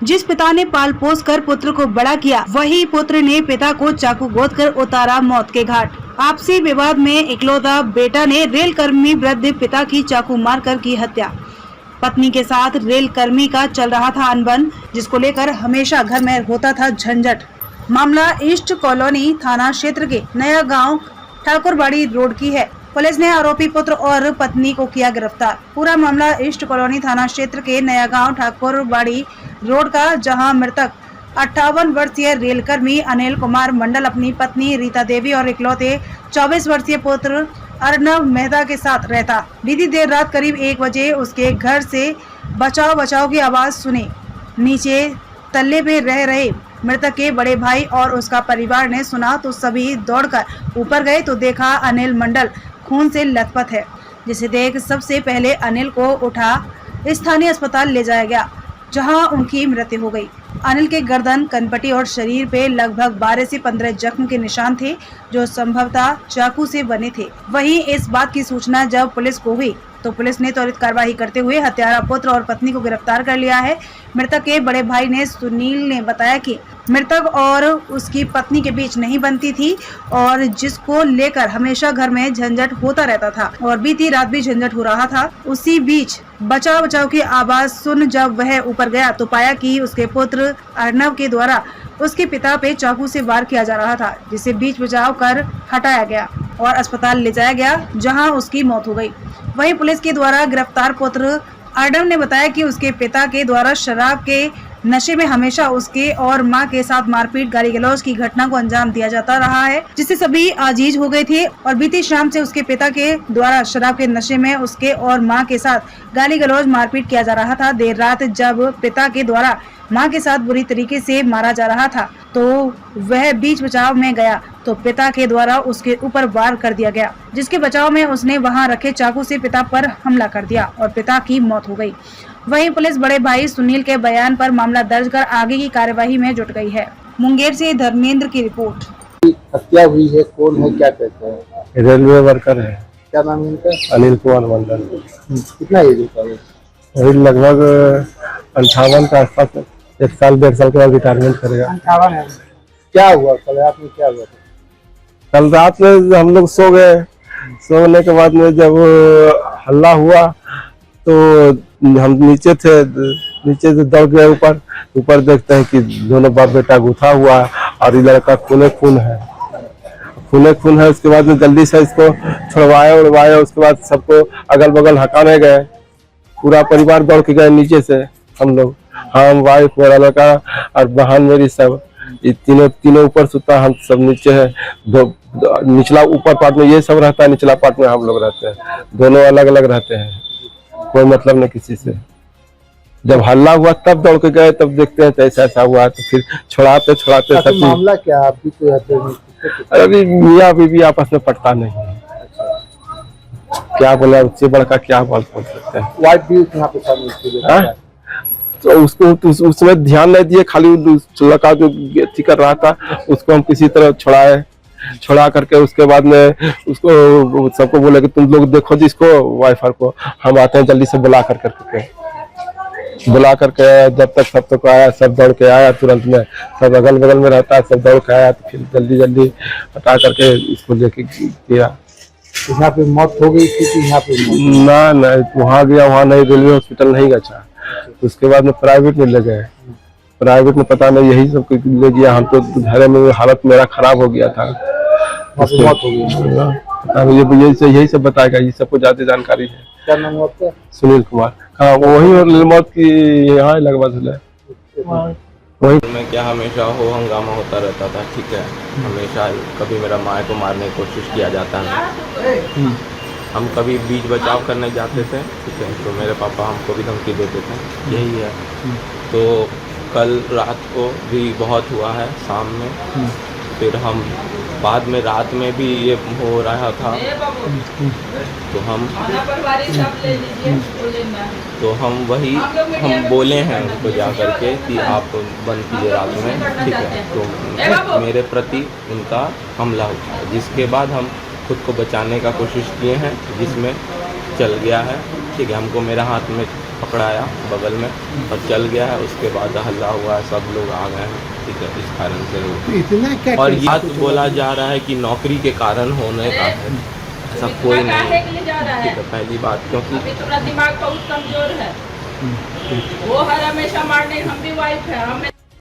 जिस पिता ने पाल पोस कर पुत्र को बड़ा किया, वही पुत्र ने पिता को चाकू गोदकर उतारा मौत के घाट। आपसी विवाद में इकलौता बेटा ने रेल कर्मी वृद्ध पिता की चाकू मारकर की हत्या। पत्नी के साथ रेल कर्मी का चल रहा था अनबन, जिसको लेकर हमेशा घर में होता था झंझट। मामला ईस्ट कॉलोनी थाना क्षेत्र के नया गांव ठाकुरबाड़ी रोड की है। पुलिस ने आरोपी पुत्र और पत्नी को किया गिरफ्तार। पूरा मामला ईस्ट कॉलोनी थाना क्षेत्र के नया गांव ठाकुरबाड़ी रोड का, जहां मृतक 58 वर्षीय रेल कर्मी अनिल कुमार मंडल अपनी पत्नी रीता देवी और इकलौते 24 वर्षीय पुत्र अर्नव मेहता के साथ रहता। बीती देर रात करीब 1 बजे उसके घर से बचाव की आवाज सुनी। नीचे तल्ले पे रह रहे मृतक के बड़े भाई और उसका परिवार ने सुना तो सभी दौड़कर ऊपर गए तो देखा अनिल मंडल खून से लथपथ है, जिसे देख सबसे पहले अनिल को उठा स्थानीय अस्पताल ले जाया गया, जहां उनकी मृत्यु हो गई। अनिल के गर्दन, कनपट्टी और शरीर पे लगभग 12 से 15 जख्म के निशान थे, जो संभवतः चाकू से बने थे। वहीं इस बात की सूचना जब पुलिस को हुई तो पुलिस ने त्वरित कार्रवाई करते हुए हत्यारा पुत्र और पत्नी को गिरफ्तार कर लिया है। मृतक के बड़े भाई ने सुनील ने बताया कि मृतक और उसकी पत्नी के बीच नहीं बनती थी और जिसको लेकर हमेशा घर में झंझट होता रहता था और बीती रात भी झंझट हो रहा था। उसी बीच बचाव की आवाज सुन जब वह ऊपर गया तो पाया कि उसके पुत्र अर्नव के द्वारा उसके पिता पे चाकू से वार किया जा रहा था, जिसे बीच बचाव कर हटाया गया और अस्पताल ले जाया गया, जहां उसकी मौत हो गई। वहीं पुलिस के द्वारा गिरफ्तार पुत्र अर्नव ने बताया कि उसके पिता के द्वारा शराब के नशे में हमेशा उसके और मां के साथ मारपीट, गाली गलौज की घटना को अंजाम दिया जाता रहा है, जिससे सभी आजीज हो गए थे और बीती शाम से उसके पिता के द्वारा शराब के नशे में उसके और मां के साथ गाली गलौज, मारपीट किया जा रहा था। देर रात जब पिता के द्वारा मां के साथ बुरी तरीके से मारा जा रहा था तो वह बीच बचाव में गया तो पिता के द्वारा उसके ऊपर वार कर दिया गया, जिसके बचाव में उसने वहां रखे चाकू से पिता पर हमला कर दिया और पिता की मौत हो गई। वहीं पुलिस बड़े भाई सुनील के बयान पर मामला दर्ज कर आगे की कार्यवाही में जुट गई है। मुंगेर से धर्मेंद्र की रिपोर्ट। हत्या हुई है, कौन है, क्या कहते हैं? रेलवे वर्कर है। क्या नाम है इनका? अनिल कुमार मंडल। कितना एज होता है? लगभग 58 के आसपास, 1 साल 1.5 साल के बाद रिटायरमेंट करेगा। 58 है। क्या हुआ कल रात में, क्या हुआ था? कल रात में हम लोग सो गए। सोने के बाद में जब हल्ला हुआ तो हम नीचे थे, नीचे से दौड़ गए ऊपर देखते हैं कि दोनों बाप बेटा गुथा हुआ और ये लड़का खूने खून है। उसके बाद में जल्दी से इसको छुड़वाया। उसके बाद सबको अगल बगल हटाने गए, पूरा परिवार दौड़ के गए नीचे से। हम लोग, हम, वाइफ, मेरा लड़का और बहन मेरी, सब तीनों ऊपर सुता, हम सब नीचे है। निचला ऊपर पार्ट में ये सब रहता है, निचला पार्ट में हम लोग रहते हैं। दोनों अलग अलग रहते हैं, कोई मतलब नहीं किसी से। जब हल्ला हुआ तब दौड़ के गए, तब देखते हैं तो ऐसा हुआ। तो फिर छुड़ाते सब मामला क्या है? अभी तो अभी मियाँ बीवी आपस में पटता नहीं है। क्या बोला, उससे बड़का क्या बोल सकते हैं। वाइफ भी यहाँ पे शामिल, तो उसको उसमें ध्यान नहीं दिए, खाली लड़का जो कर रहा था उसको हम किसी तरह छुड़ा करके उसके बाद में उसको सबको बोले कि तुम लोग देखो जिसको वाइफर को, हम आते हैं जल्दी से बुला करके जब तक सब तक आया, सब दौड़ के आया तुरंत में, सब अगल बगल में रहता है, सब दौड़ के आया तो फिर जल्दी हटा करके इसको लेके किया। यहाँ पे मौत हो गई थी कि यहाँ पे? ना वहाँ गया, वहाँ नहीं, रेलवे हॉस्पिटल नहीं गया। उसके बाद में प्राइवेट में ले गए। प्राइवेट में पता नहीं, यही सब ले गया। हम तो घर में हालत मेरा खराब हो गया था, मौत हो गई। यही सब बताएगा, ये सबको ज्यादा जानकारी है। क्या नाम है आपका? सुनील कुमार। हाँ, वही मौत की यहाँ लगभग वही में क्या हमेशा हो हंगामा होता रहता था। ठीक है, हमेशा कभी मेरा माँ को मारने की कोशिश किया जाता है। हम कभी बीच बचाव करने जाते थे, ठीक है, तो मेरे पापा हमको भी धमकी देते थे, यही है। तो कल रात को भी बहुत हुआ है, शाम में। फिर हम बाद में रात में भी ये हो रहा था, तो हम बोले हैं उनको जा करके कि आप बंद कीजिए रात में, ठीक है। तो मेरे प्रति उनका हमला हुआ, जिसके बाद हम खुद को बचाने का कोशिश किए हैं, जिसमें चल गया है। ठीक है, हमको मेरा हाथ में पकड़ाया बगल में और चल गया है। उसके बाद हल्ला हुआ, सब लोग आ गए हैं, ठीक है, इस कारण से इतना क्या और ये बात बोला जा रहा है कि नौकरी के कारण होने का है, ऐसा कोई नहीं है, ठीक है, पहली बात, क्योंकि अभी थोड़ा दिमाग बहुत कमजोर है। वो हर हमेशा मारने, हम भी वाइफ है, हमें